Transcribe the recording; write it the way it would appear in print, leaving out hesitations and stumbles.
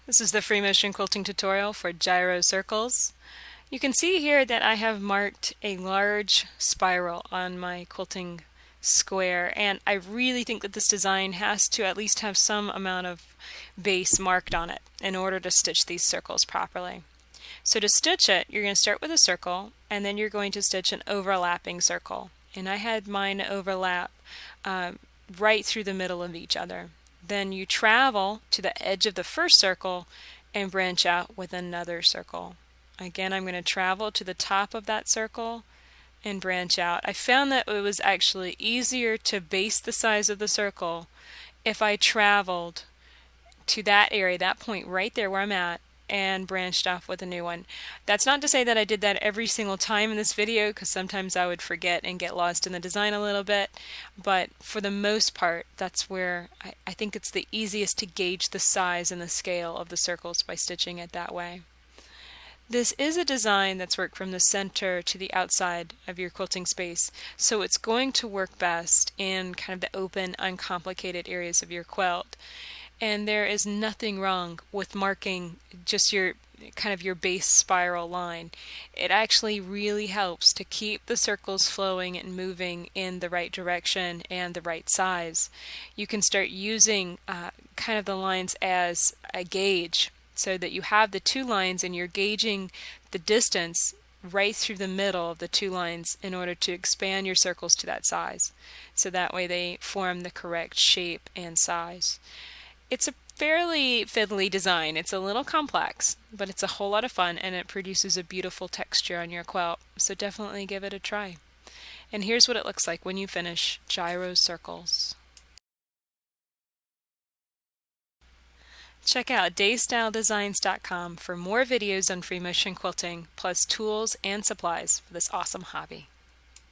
This is the free motion quilting tutorial for gyro circles. You can see here that I have marked a large spiral on my quilting square, and I really think that this design has to at least have some amount of base marked on it in order to stitch these circles properly. So to stitch it, you're going to start with a circle, and then you're going to stitch an overlapping circle. And I had mine overlap right through the middle of each other. Then you travel to the edge of the first circle and branch out with another circle. Again, I'm going to travel to the top of that circle and branch out. I found that it was actually easier to base the size of the circle if I traveled to that area, that point right there where I'm at, and branched off with a new one. That's not to say that I did that every single time in this video, because sometimes I would forget and get lost in the design a little bit, but for the most part that's where I think it's the easiest to gauge the size and the scale of the circles by stitching it that way. This is a design that's worked from the center to the outside of your quilting space, so it's going to work best in kind of the open, uncomplicated areas of your quilt. And there is nothing wrong with marking just your kind of your base spiral line. It actually really helps to keep the circles flowing and moving in the right direction and the right size. You can start using kind of the lines as a gauge, so that you have the two lines and you're gauging the distance right through the middle of the two lines in order to expand your circles to that size. So that way they form the correct shape and size. It's a fairly fiddly design. It's a little complex, but it's a whole lot of fun, and it produces a beautiful texture on your quilt. So definitely give it a try. And here's what it looks like when you finish gyro circles. Check out daystyledesigns.com for more videos on free motion quilting, plus tools and supplies for this awesome hobby.